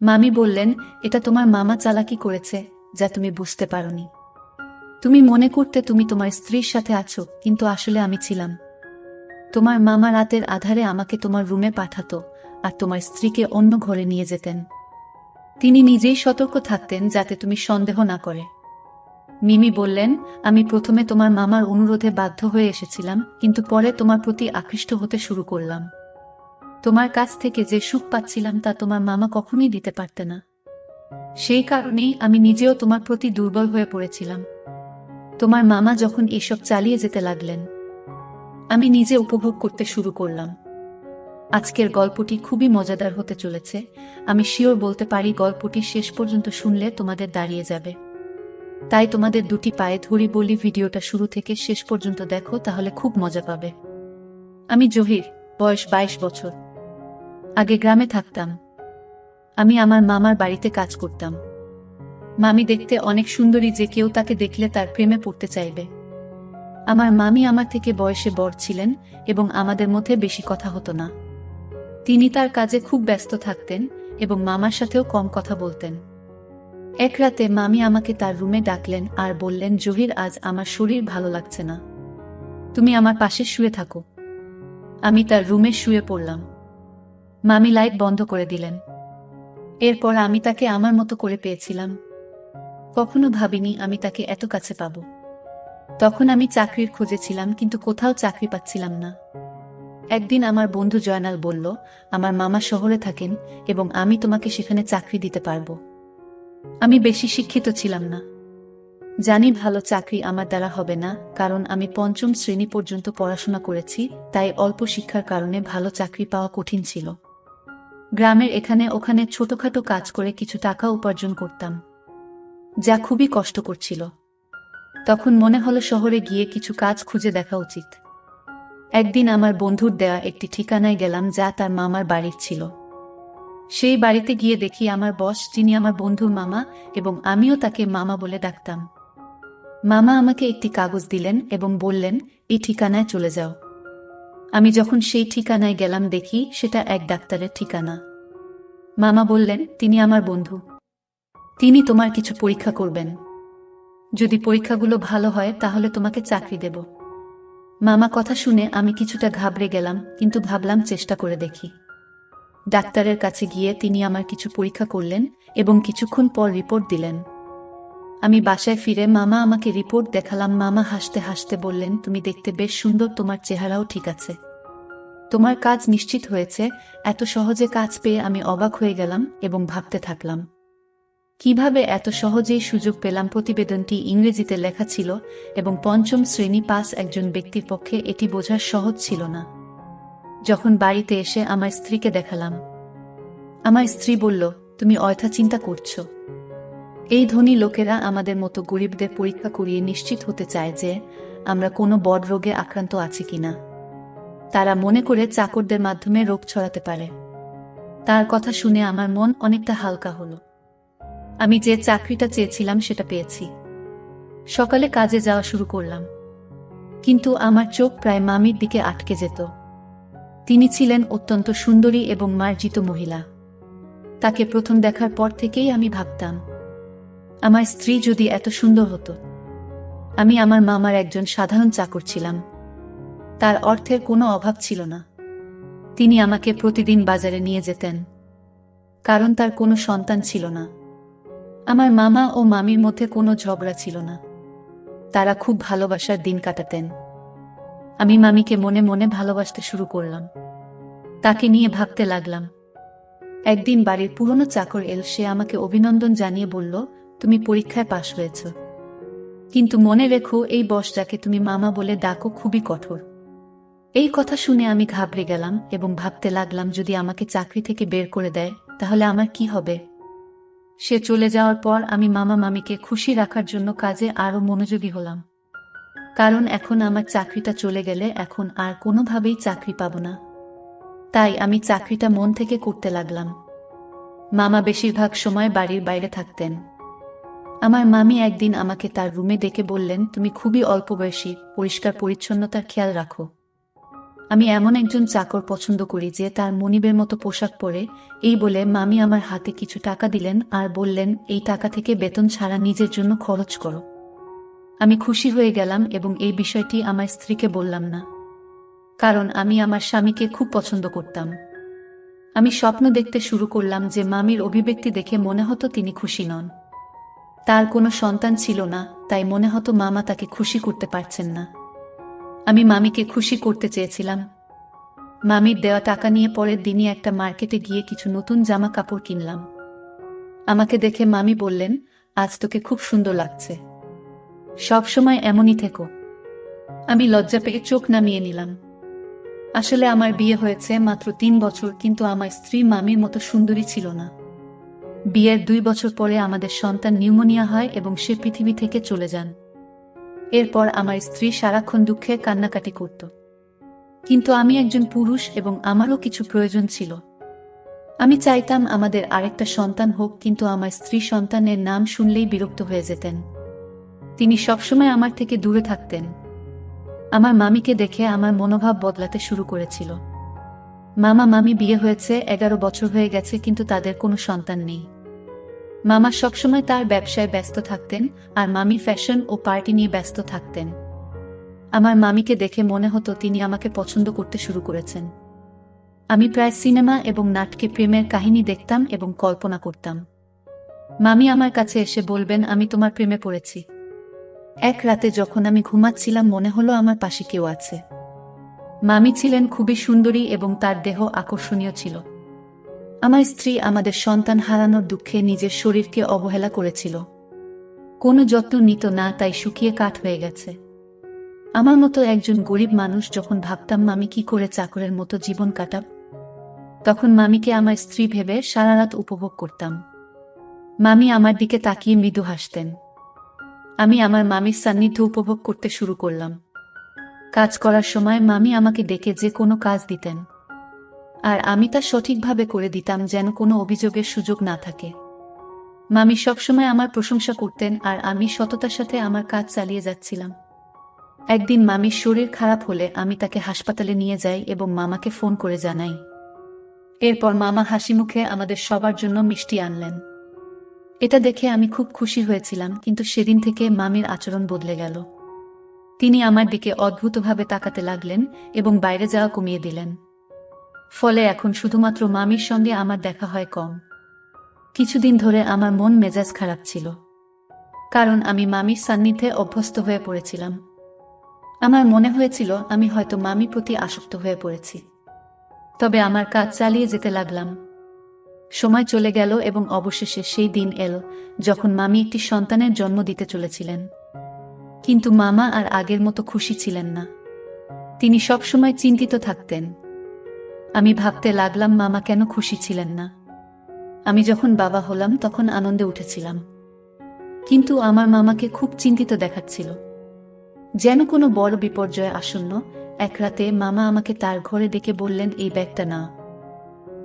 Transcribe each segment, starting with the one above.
মামি বললেন, এটা তোমার মামা চালাকি করেছে, যা তুমি বুঝতে পারোনি। তুমি মনে করতে তুমি তোমার স্ত্রীর সাথে আছো, কিন্তু আসলে আমি ছিলাম। তোমার মামা রাতের আধারে আমাকে তোমার রুমে পাঠাতো আর তোমার স্ত্রীকে অন্য ঘরে নিয়ে যেতেন। তিনি নিজেই সতর্ক থাকতেন যাতে তুমি সন্দেহ না করে। মিমি বললেন, আমি প্রথমে তোমার মামার অনুরোধে বাধ্য হয়ে এসেছিলাম, কিন্তু পরে তোমার প্রতি আকৃষ্ট হতে শুরু করলাম। তোমার কাছ থেকে যে সুখ পাচ্ছিলাম তা তোমার মামা কখনোই দিতে পারতে না। সেই কারণেই আমি নিজেও তোমার প্রতি দুর্বল হয়ে পড়েছিলাম। তোমার মামা যখন এসব চালিয়ে যেতে লাগলেন, আমি নিজে উপভোগ করতে শুরু করলাম। আজকের গল্পটি খুবই মজাদার হতে চলেছে। আমি শিওর বলতে পারি গল্পটি শেষ পর্যন্ত শুনলে তোমাদের দাঁড়িয়ে যাবে। তাই তোমাদের দুটি পায়ে ধরি বলি, ভিডিওটা শুরু থেকে শেষ পর্যন্ত দেখো, তাহলে খুব মজা পাবে। আমি জহির, বয়স 22 বছর। আগে গ্রামে থাকতাম। আমি আমার মামার বাড়িতে কাজ করতাম। মামি দেখতে অনেক সুন্দরী যে কেউ তাকে দেখলে তার প্রেমে পড়তে চাইবে। আমার মামি আমার থেকে বয়সে বড় ছিলেন এবং আমাদের মধ্যে বেশি কথা হতো না। তিনি তার কাজে খুব ব্যস্ত থাকতেন এবং মামার সাথেও কম কথা বলতেন। এক রাতে মামি আমাকে তার রুমে ডাকলেন আর বললেন, জহির, আজ আমার শরীর ভালো লাগছে না, তুমি আমার পাশে শুয়ে থাকো। আমি তার রুমে শুয়ে পড়লাম। মামি লাইট বন্ধ করে দিলেন। এরপর আমি তাকে আমার মতো করে পেয়েছিলাম। কখনো ভাবিনি আমি তাকে এত কাছে পাব। তখন আমি চাকরির খোঁজে ছিলাম, কিন্তু কোথাও চাকরি পাচ্ছিলাম না। একদিন আমার বন্ধু জয়নাল বলল, আমার মামা শহরে থাকেন এবং আমি তোমাকে সেখানে চাকরি দিতে পারব। আমি বেশি শিক্ষিত ছিলাম না। জানি ভালো চাকরি আমার দ্বারা হবে না, কারণ আমি 5ম শ্রেণী পর্যন্ত পড়াশোনা করেছি, তাই অল্প শিক্ষার কারণে ভালো চাকরি পাওয়া কঠিন ছিল। গ্রামের এখানে ওখানে ছোটখাটো কাজ করে কিছু টাকা উপার্জন করতাম, যা খুবই কষ্ট করছিল। তখন মনে হলো শহরে গিয়ে কিছু কাজ খুঁজে দেখা উচিত। একদিন আমার বন্ধুর দেয়া একটি ঠিকানায় গেলাম যা তার মামার বাড়ির ছিল। সেই বাড়িতে গিয়ে দেখি আমার বস, যিনি আমার বন্ধুর মামা, এবং আমিও তাকে মামা বলে ডাকতাম। মামা আমাকে একটি কাগজ দিলেন এবং বললেন, এই ঠিকানায় চলে যাও। আমি যখন সেই ঠিকানায় গেলাম দেখি সেটা এক ডাক্তারের ঠিকানা। মামা বললেন, তিনি আমার বন্ধু। তিনি তোমার কিছু পরীক্ষা করবেন। যদি পরীক্ষাগুলো ভালো হয় তাহলে তোমাকে চাকরি দেব। মামা কথা শুনে আমি কিছুটা ঘাবড়ে গেলাম, কিন্তু ভাবলাম চেষ্টা করে দেখি। ডাক্তারের কাছে গিয়ে তিনি আমার কিছু পরীক্ষা করলেন এবং কিছুক্ষণ পর রিপোর্ট দিলেন। আমি বাসায় ফিরে মামা আমাকে রিপোর্ট দেখালাম। মামা হাসতে হাসতে বললেন, তুমি দেখতে বেশ সুন্দর, তোমার চেহারাও ঠিক আছে, তোমার কাজ নিশ্চিত হয়েছে। এত সহজে কাজ পেয়ে আমি অবাক হয়ে গেলাম এবং ভাবতে থাকলাম, কিভাবে এত সহজেই সুযোগ পেলাম। প্রতিবেদনটি ইংরেজিতে লেখা ছিল এবং 5ম শ্রেণী পাস একজন ব্যক্তির পক্ষে এটি বোঝা সহজ ছিল না। যখন বাড়িতে এসে আমার স্ত্রীকে দেখালাম, আমার স্ত্রী বলল, তুমি অযথা চিন্তা করছো। এই ধনী লোকেরা আমাদের মতো গরিবদের পরীক্ষা করিয়ে নিশ্চিত হতে চায় যে আমরা কোনো বড় রোগে আক্রান্ত আছি কিনা। তারা মনে করে চাকরদের মাধ্যমে রোগ ছড়াতে পারে। তার কথা শুনে আমার মন অনেকটা হালকা হলো। আমি যে চাকরিটা চেয়েছিলাম সেটা পেয়েছি। সকালে কাজে যাওয়া শুরু করলাম, কিন্তু আমার চোখ প্রায় মামির দিকে আটকে যেত। তিনি ছিলেন অত্যন্ত সুন্দরী এবং মার্জিত মহিলা। তাকে প্রথম দেখার পর থেকেই আমি ভাবতাম, আমার স্ত্রী যদি এত সুন্দর হতো। আমি আমার মামার একজন সাধারণ চাকর ছিলাম। তার অর্থের কোনো অভাব ছিল না। তিনি আমাকে প্রতিদিন বাজারে নিয়ে যেতেন, কারণ তার কোনো সন্তান ছিল না। আমার মামা ও মামির মধ্যে কোনো ঝগড়া ছিল না। তারা খুব ভালোবাসার দিন কাটাতেন। আমি মামিকে মনে মনে ভালোবাসতে শুরু করলাম। তাকে নিয়ে ভাবতে লাগলাম। একদিন বাড়ির পুরনো চাকর এল। সে আমাকে অভিনন্দন জানিয়ে বলল, তুমি পরীক্ষায় পাশ হয়েছ, কিন্তু মনে রেখো এই বস যাকে তুমি মামা বলে ডাকো খুবই কঠোর। এই কথা শুনে আমি ঘাবড়ে গেলাম এবং ভাবতে লাগলাম, যদি আমাকে চাকরি থেকে বের করে দেয় তাহলে আমার কি হবে। সে চলে যাওয়ার পর আমি মামা মামিকে খুশি রাখার জন্য কাজে আরো মনোযোগী হলাম, কারণ এখন আমার চাকরিটা চলে গেলে এখন আর কোনোভাবেই চাকরি পাবো না। তাই আমি চাকরিটা মন থেকে করতে লাগলাম। মামা বেশিরভাগ সময় বাড়ির বাইরে থাকতেন। আমার মামি একদিন আমাকে তার রুমে ডেকে বললেন, তুমি খুবই অল্প বয়সী, পরিষ্কার পরিচ্ছন্নতার খেয়াল রাখো। আমি এমন একজন চাকর পছন্দ করি যে তার মনিবের মতো পোশাক পরে। এই বলে মামি আমার হাতে কিছু টাকা দিলেন আর বললেন, এই টাকা থেকে বেতন ছাড়া নিজের জন্য খরচ করো। আমি খুশি হয়ে গেলাম এবং এই বিষয়টি আমার স্ত্রীকে বললাম না, কারণ আমি আমার স্বামীকে খুব পছন্দ করতাম। আমি স্বপ্ন দেখতে শুরু করলাম যে মামির অভিব্যক্তি দেখে মনে হতো তিনি খুশি নন। তার কোনো সন্তান ছিল না, তাই মনে হতো মামা তাকে খুশি করতে পারছেন না। আমি মামিকে খুশি করতে চেয়েছিলাম। মামির দেওয়া টাকা নিয়ে পরের দিনই একটা মার্কেটে গিয়ে কিছু নতুন জামা কাপড় কিনলাম। আমাকে দেখে মামি বললেন, আজ তোকে খুব সুন্দর লাগছে, সব সময় এমনই থেকো। আমি লজ্জা পেয়ে চোখ নামিয়ে নিলাম। আসলে আমার বিয়ে হয়েছে মাত্র 3 বছর, কিন্তু আমার স্ত্রী মামির মতো সুন্দরী ছিল না। বিয়ের 2 বছর পরে আমাদের সন্তান নিউমোনিয়া হয় এবং সে পৃথিবী থেকে চলে যান। এরপর আমার স্ত্রী সারাক্ষণ দুঃখে কান্নাকাটি করত। কিন্তু আমি একজন পুরুষ এবং আমারও কিছু প্রয়োজন ছিল। আমি চাইতাম আমাদের আরেকটা সন্তান হোক, কিন্তু আমার স্ত্রী সন্তানের নাম শুনলেই বিরক্ত হয়ে যেতেন। তিনি সবসময় আমার থেকে দূরে থাকতেন। আমার মামিকে দেখে আমার মনোভাব বদলাতে শুরু করেছিল। মামা মামি বিয়ে হয়েছে, 11 বছর হয়ে গেছে, কিন্তু তাদের কোনো সন্তান নেই। মামা সবসময় তার ব্যবসায় ব্যস্ত থাকতেন আর মামি ফ্যাশন ও পার্টি নিয়ে ব্যস্ত থাকতেন। আমার মামিকে দেখে মনে হতো তিনি আমাকে পছন্দ করতে শুরু করেছেন। আমি প্রায় সিনেমা এবং নাটকে প্রেমের কাহিনী দেখতাম এবং কল্পনা করতাম। মামি আমার কাছে এসে বলবেন, আমি তোমার প্রেমে পড়েছি। এক রাতে যখন আমি ঘুমাচ্ছিলাম মনে হলো আমার পাশে কেউ আছে। মামি ছিলেন খুবই সুন্দরী এবং তার দেহ আকর্ষণীয় ছিল। আমার স্ত্রী আমাদের সন্তান হারানোর দুঃখে নিজের শরীরকে অবহেলা করেছিল। কোনো যত্ন নিত না, তাই শুকিয়ে কাঠ হয়ে গেছে। আমার মতো একজন গরিব মানুষ যখন ভাবতাম মামি কি করে চাকরের মতো জীবন কাটাব, তখন মামিকে আমার স্ত্রী ভেবে সারা রাত উপভোগ করতাম। মামি আমার দিকে তাকিয়ে মৃদু হাসতেন। আমি আমার মামির সান্নিধ্য উপভোগ করতে শুরু করলাম। কাজ করার সময় মামি আমাকে ডেকে যে কোনো কাজ দিতেন, আর আমি তা সঠিকভাবে করে দিতাম যেন কোনো অভিযোগের সুযোগ না থাকে। মামি সবসময় আমার প্রশংসা করতেন আর আমি সততার সাথে আমার কাজ চালিয়ে যাচ্ছিলাম। একদিন মামির শরীর খারাপ হলে আমি তাকে হাসপাতালে নিয়ে যাই এবং মামাকে ফোন করে জানাই। এরপর মামা হাসিমুখে আমাদের সবার জন্য মিষ্টি আনলেন। এটা দেখে আমি খুব খুশি হয়েছিলাম, কিন্তু সেদিন থেকে মামির আচরণ বদলে গেল। তিনি আমার দিকে অদ্ভুতভাবে তাকাতে লাগলেন এবং বাইরে যাওয়া কমিয়ে দিলেন। ফলে এখন শুধুমাত্র মামির সঙ্গে আমার দেখা হয় কম। কিছুদিন ধরে আমার মন মেজাজ খারাপ ছিল, কারণ আমি মামির সান্নিধ্যে অভ্যস্ত হয়ে পড়েছিলাম। আমার মনে হয়েছিল আমি হয়তো মামির প্রতি আসক্ত হয়ে পড়েছি। তবে আমার কাজ চালিয়ে যেতে লাগলাম। সময় চলে গেল এবং অবশেষে সেই দিন এলো যখন মামি একটি সন্তানের জন্ম দিতে চলেছিলেন। কিন্তু মামা আর আগের মতো খুশি ছিলেন না। তিনি সবসময় চিন্তিত থাকতেন। আমি ভাবতে লাগলাম মামা কেন খুশি ছিলেন না। আমি যখন বাবা হলাম তখন আনন্দে উঠেছিলাম, কিন্তু আমার মামাকে খুব চিন্তিত দেখাচ্ছিল, যেন কোনো বড় বিপর্যয় আসন্ন। এক রাতে মামা আমাকে তার ঘরে ডেকে বললেন, এই ব্যাগটা নাও।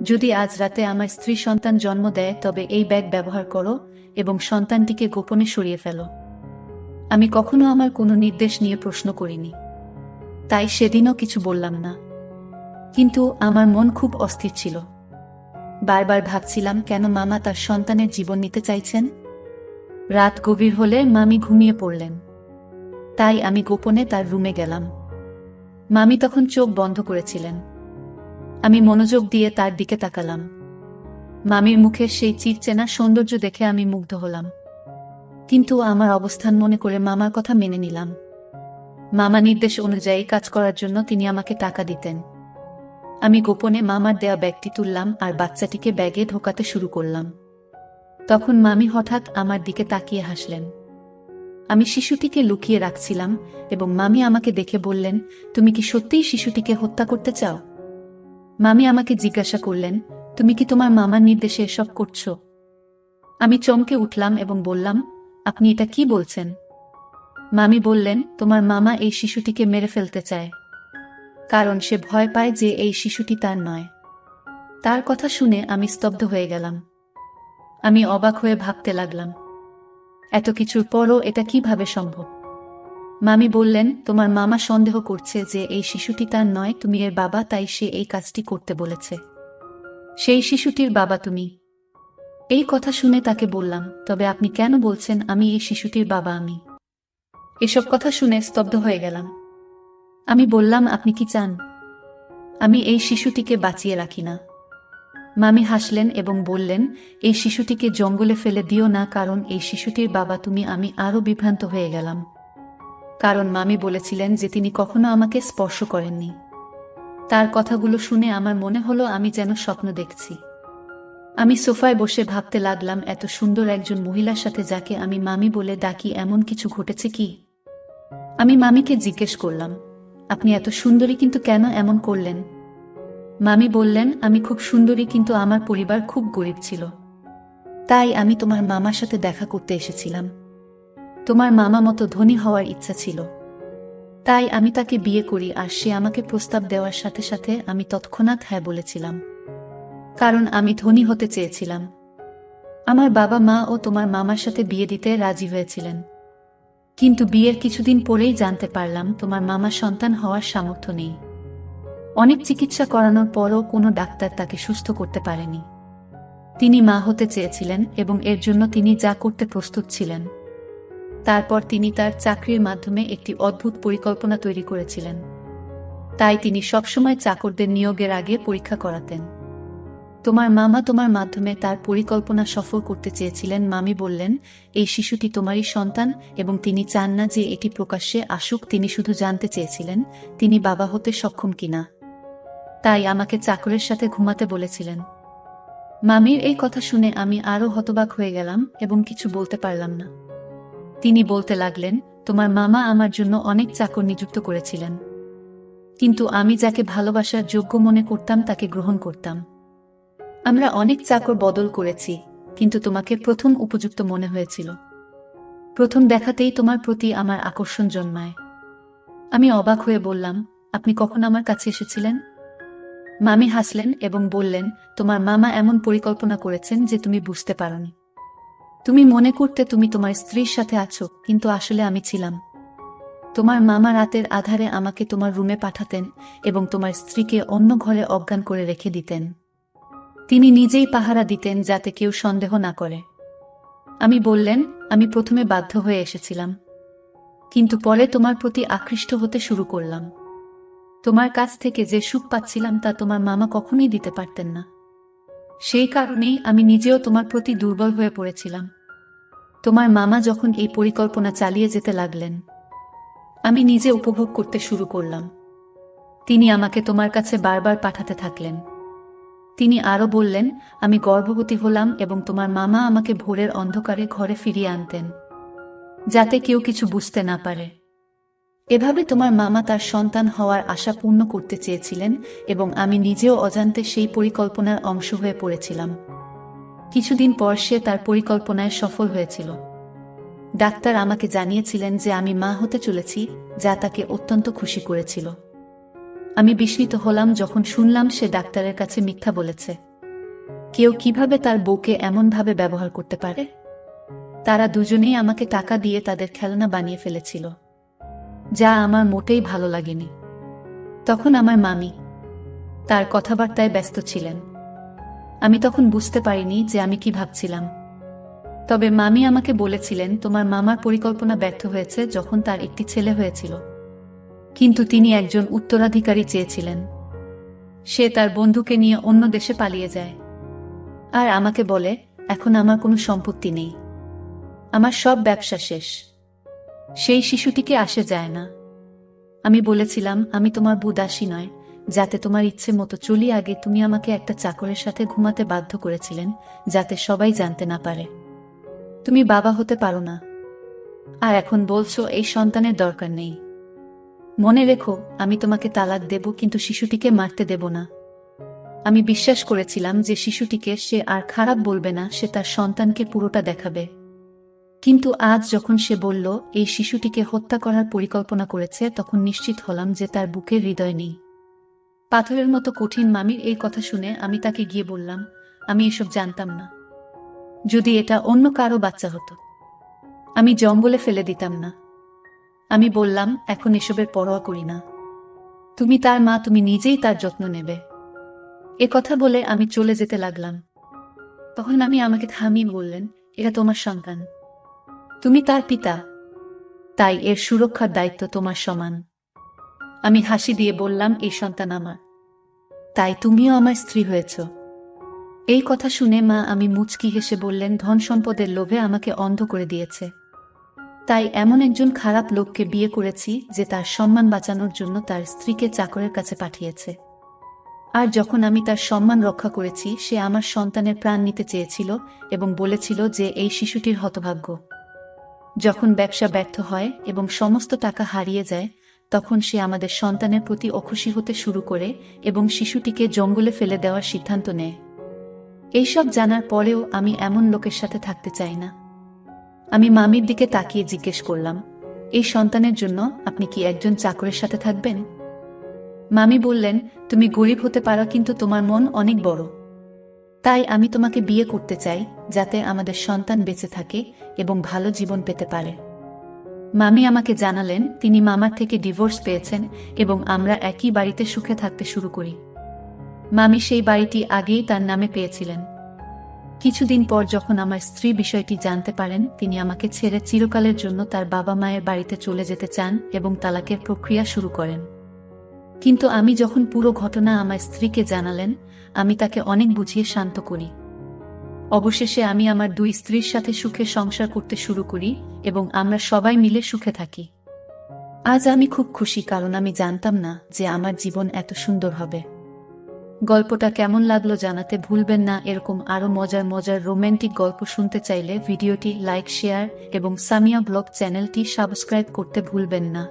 যদি আজ রাতে আমার স্ত্রী সন্তান জন্ম দেয় তবে এই ব্যাগ ব্যবহার করো এবং সন্তানটিকে গোপনে সরিয়ে ফেলো। আমি কখনো আমার কোনো নির্দেশ নিয়ে প্রশ্ন করিনি, তাই সেদিনও কিছু বললাম না। কিন্তু আমার মন খুব অস্থির ছিল। বারবার ভাবছিলাম কেন মামা তার সন্তানের জীবন নিতে চাইছেন। রাত গভীর হলে মামি ঘুমিয়ে পড়লেন, তাই আমি গোপনে তার রুমে গেলাম। মামি তখন চোখ বন্ধ করেছিলেন। আমি মনোযোগ দিয়ে তার দিকে তাকালাম। মামির মুখের সেই চিরচেনা সৌন্দর্য দেখে আমি মুগ্ধ হলাম, কিন্তু আমার অবস্থান মনে করে মামার কথা মেনে নিলাম। মামা নির্দেশ অনুযায়ী কাজ করার জন্য তিনি আমাকে টাকা দিতেন। আমি গোপনে মামার দেয়া ব্যাগটি তুললাম আর বাচ্চাটিকে ব্যাগে ঢোকাতে শুরু করলাম। তখন মামি হঠাৎ আমার দিকে তাকিয়ে হাসলেন। আমি শিশুটিকে লুকিয়ে রাখছিলাম এবং মামি আমাকে দেখে বললেন, তুমি কি সত্যিই শিশুটিকে হত্যা করতে চাও? মামি আমাকে জিজ্ঞাসা করলেন, তুমি কি তোমার মামার নির্দেশে এসব করছো? আমি চমকে উঠলাম এবং বললাম, আপনি এটা কি বলছেন? মামি বললেন, তোমার মামা এই শিশুটিকে মেরে ফেলতে চায়, কারণ সে ভয় পায় যে এই শিশুটি তার নয়। তার কথা শুনে আমি স্তব্ধ হয়ে গেলাম। আমি অবাক হয়ে ভাবতে লাগলাম, এত কিছুর পরও এটা কিভাবে সম্ভব? মামি বললেন, তোমার মামা সন্দেহ করছে যে এই শিশুটি তার নয়, তুমি এর বাবা, তাই সে এই কাজটি করতে বলেছে। সেই শিশুটির বাবা তুমি। এই কথা শুনে তাকে বললাম, তবে আপনি কেন বলছেন আমি এই শিশুটির বাবা? আমি এসব কথা শুনে স্তব্ধ হয়ে গেলাম। আমি বললাম, আপনি কি চান আমি এই শিশুটিকে বাঁচিয়ে রাখি না? মামি হাসলেন এবং বললেন, এই শিশুটিকে জঙ্গলে ফেলে দিও না, কারণ এই শিশুটির বাবা তুমি। আমি আরও বিভ্রান্ত হয়ে গেলাম, কারণ মামি বলেছিলেন যে তিনি কখনো আমাকে স্পর্শ করেননি। তার কথাগুলো শুনে আমার মনে হলো আমি যেন স্বপ্ন দেখছি। আমি সোফায় বসে ভাবতে লাগলাম, এত সুন্দর একজন মহিলার সাথে যাকে আমি মামি বলে ডাকি, এমন কিছু ঘটেছে কি? আমি মামিকে জিজ্ঞেস করলাম, আপনি এত সুন্দরী, কিন্তু কেন এমন করলেন? মামি বললেন, আমি খুব সুন্দরী, কিন্তু আমার পরিবার খুব গরিব ছিল, তাই আমি তোমার মামার সাথে দেখা করতে এসেছিলাম। তোমার মামা মতো ধনী হওয়ার ইচ্ছা ছিল, তাই আমি তাকে বিয়ে করি। আর সে আমাকে প্রস্তাব দেওয়ার সাথে সাথে আমি তৎক্ষণাৎ হ্যাঁ বলেছিলাম, কারণ আমি ধনী হতে চেয়েছিলাম। আমার বাবা মা ও তোমার মামার সাথে বিয়ে দিতে রাজি হয়েছিলেন, কিন্তু বিয়ের কিছুদিন পরেই জানতে পারলাম তোমার মামার সন্তান হওয়ার সামর্থ্য নেই। অনেক চিকিৎসা করানোর পরও কোনো ডাক্তার তাকে সুস্থ করতে পারেনি। তিনি মা হতে চেয়েছিলেন এবং এর জন্য তিনি যা করতে প্রস্তুত ছিলেন। তারপর তিনি তার চাকরির মাধ্যমে একটি অদ্ভুত পরিকল্পনা তৈরি করেছিলেন। তাই তিনি সবসময় চাকরদের নিয়োগের আগে পরীক্ষা করাতেন। তোমার মামা তোমার মাধ্যমে তার পরিকল্পনা সফল করতে চেয়েছিলেন। মামি বললেন, এই শিশুটি তোমারই সন্তান এবং তিনি চান না যে এটি প্রকাশ্যে আসুক। তিনি শুধু জানতে চেয়েছিলেন তিনি বাবা হতে সক্ষম কিনা। তাই আমাকে চাকরের সাথে ঘুমাতে বলেছিলেন। মামির এই কথা শুনে আমি আরও হতবাক হয়ে গেলাম এবং কিছু বলতে পারলাম না। তিনি বলতে লাগলেন, তোমার মামা আমার জন্য অনেক চাকর নিযুক্ত করেছিলেন, কিন্তু আমি যাকে ভালোবাসার যোগ্য মনে করতাম তাকে গ্রহণ করতাম। আমরা অনেক চাকর বদল করেছি, কিন্তু তোমাকে প্রথম উপযুক্ত মনে হয়েছিল। প্রথম দেখাতেই তোমার প্রতি আমার আকর্ষণ জন্মায়। আমি অবাক হয়ে বললাম, আপনি কখন আমার কাছে এসেছিলেন? মামি হাসলেন এবং বললেন, তোমার মামা এমন পরিকল্পনা করেছেন যে তুমি বুঝতে পারোনি। তুমি মনে করতে তুমি তোমার স্ত্রীর সাথে আছো, কিন্তু আসলে আমি ছিলাম। তোমার মামা রাতের আধারে আমাকে তোমার রুমে পাঠাতেন এবং তোমার স্ত্রীকে অন্য ঘরে অজ্ঞান করে রেখে দিতেন। তিনি নিজেই পাহারা দিতেন যাতে কেউ সন্দেহ না করে। আমি বললেন, আমি প্রথমে বাধ্য হয়ে এসেছিলাম, কিন্তু পরে তোমার প্রতি আকৃষ্ট হতে শুরু করলাম। তোমার কাছ থেকে যে সুখ পাচ্ছিলাম তা তোমার মামা কখনোই দিতে পারতেন না। সেই কারণেই আমি নিজেও তোমার প্রতি দুর্বল হয়ে পড়েছিলাম। তোমার মামা যখন এই পরিকল্পনা চালিয়ে যেতে লাগলেন, আমি নিজে উপভোগ করতে শুরু করলাম। তিনি আমাকে তোমার কাছে বারবার পাঠাতে থাকলেন। তিনি আরও বললেন, আমি গর্ভবতী হলাম এবং তোমার মামা আমাকে ভোরের অন্ধকারে ঘরে ফিরিয়ে আনতেন, যাতে কেউ কিছু বুঝতে না পারে। এভাবে তোমার মামা তার সন্তান হওয়ার আশা পূর্ণ করতে চেয়েছিলেন এবং আমি নিজেও অজান্তে সেই পরিকল্পনার অংশ হয়ে পড়েছিলাম। কিছুদিন পর সে তার পরিকল্পনায় সফল হয়েছিল। ডাক্তার আমাকে জানিয়েছিলেন যে আমি মা হতে চলেছি, যা তাকে অত্যন্ত খুশি করেছিল। আমি বিস্মিত হলাম যখন শুনলাম সে ডাক্তারের কাছে মিথ্যা বলেছে। কেউ কিভাবে তার বউকে এমনভাবে ব্যবহার করতে পারে? তারা দুজনেই আমাকে টাকা দিয়ে তাদের খেলনা বানিয়ে ফেলেছিল, যা আমার মোটেই ভালো লাগেনি। তখন আমার মামি তার কথাবার্তায় ব্যস্ত ছিলেন। আমি তখন বুঝতে পারিনি যে আমি কি ভাবছিলাম। তবে মামি আমাকে বলেছিলেন, তোমার মামার পরিকল্পনা ব্যর্থ হয়েছে যখন তার একটি ছেলে হয়েছিল, কিন্তু তিনি একজন উত্তরাধিকারী চেয়েছিলেন। সে তার বন্ধুকে নিয়ে অন্য দেশে পালিয়ে যায় আর আমাকে বলে, এখন আমার কোনো সম্পত্তি নেই, আমার সব ব্যবসা শেষ, সেই শিশুটিকে আসে যায় না। আমি বলেছিলাম, আমি তোমার বুদাসী নয়, যাতে তোমার ইচ্ছে মতো চলি। আগে তুমি আমাকে একটা চাকরের সাথে ঘুমাতে বাধ্য করেছিলেন, যাতে সবাই জানতে না পারে তুমি বাবা হতে পারো না। আর এখন বলছো এই সন্তানের দরকার নেই। মনে রেখো, আমি তোমাকে তালাক দেব, কিন্তু শিশুটিকে মারতে দেব না। আমি বিশ্বাস করেছিলাম যে শিশুটিকে সে আর খারাপ বলবে না, সে তার সন্তানকে পুরোটা দেখাবে। কিন্তু আজ যখন সে বলল এই শিশুটিকে হত্যা করার পরিকল্পনা করেছে, তখন নিশ্চিত হলাম যে তার বুকের হৃদয় নেই। পাথরের মতো কঠিন মামির এই কথা শুনে আমি তাকে গিয়ে বললাম, আমি এসব জানতাম না। যদি এটা অন্য কারো বাচ্চা হতো, আমি জঙ্গলে ফেলে দিতাম না। আমি বললাম, এখন এসবের পরোয়া করি না। তুমি তার মা, তুমি নিজেই তার যত্ন নেবে। এ কথা বলে আমি চলে যেতে লাগলাম। তখন আমি আমাকে থামিয়ে বললেন, এটা তোমার সন্তান, তুমি তার পিতা, তাই এর সুরক্ষার দায়িত্ব তোমার সমান। আমি হাসি দিয়ে বললাম, এই সন্তান আমার, তাই তুমিও আমার স্ত্রী হয়েছ। এই কথা শুনে মা আমি মুচকি হেসে বললেন, ধন সম্পদের লোভে আমাকে অন্ধ করে দিয়েছে, তাই এমন একজন খারাপ লোককে বিয়ে করেছি যে তার সম্মান বাঁচানোর জন্য তার স্ত্রীকে চাকরের কাছে পাঠিয়েছে। আর যখন আমি তার সম্মান রক্ষা করেছি, সে আমার সন্তানের প্রাণ নিতে চেয়েছিল এবং বলেছিল যে এই শিশুটির হতভাগ্য। যখন ব্যবসা ব্যর্থ হয় এবং সমস্ত টাকা হারিয়ে যায়, তখন সে আমাদের সন্তানের প্রতি অখুশি হতে শুরু করে এবং শিশুটিকে জঙ্গলে ফেলে দেওয়ার সিদ্ধান্ত নেয়। এইসব জানার পরেও আমি এমন লোকের সাথে থাকতে চাই না। আমি মামির দিকে তাকিয়ে জিজ্ঞেস করলাম, এই সন্তানের জন্য আপনি কি একজন চাকরের সাথে থাকবেন? মামি বললেন, তুমি গরিব হতে পারো, কিন্তু তোমার মন অনেক বড়। তাই আমি তোমাকে বিয়ে করতে চাই, যাতে আমাদের সন্তান বেঁচে থাকে এবং ভালো জীবন পেতে পারে। মামি আমাকে জানালেন তিনি মামার থেকে ডিভোর্স পেয়েছেন এবং আমরা একই বাড়িতে সুখে থাকতে শুরু করি। মামি সেই বাড়িটি আগেই তার নামে পেয়েছিলেন। কিছুদিন পর যখন আমার স্ত্রী বিষয়টি জানতে পারেন, তিনি আমাকে ছেড়ে চিরকালের জন্য তার বাবা মায়ের বাড়িতে চলে যেতে চান এবং তালাকের প্রক্রিয়া শুরু করেন। কিন্তু আমি যখন পুরো ঘটনা আমার স্ত্রীকে জানালেন, আমি তাকে অনেক বুঝিয়ে শান্ত করি। অবশেষে আমি আমার দুই স্ত্রীর সাথে সুখে সংসার করতে শুরু করি এবং আমরা সবাই মিলে সুখে থাকি। আজ আমি খুব খুশি, কারণ আমি জানতাম না যে আমার জীবন এত সুন্দর হবে। গল্পটা কেমন লাগলো জানাতে ভুলবেন না। এরকম আরো মজার মজার রোমান্টিক গল্প শুনতে চাইলে ভিডিওটি লাইক, শেয়ার এবং সামিয়া ব্লগ চ্যানেলটি সাবস্ক্রাইব করতে ভুলবেন না।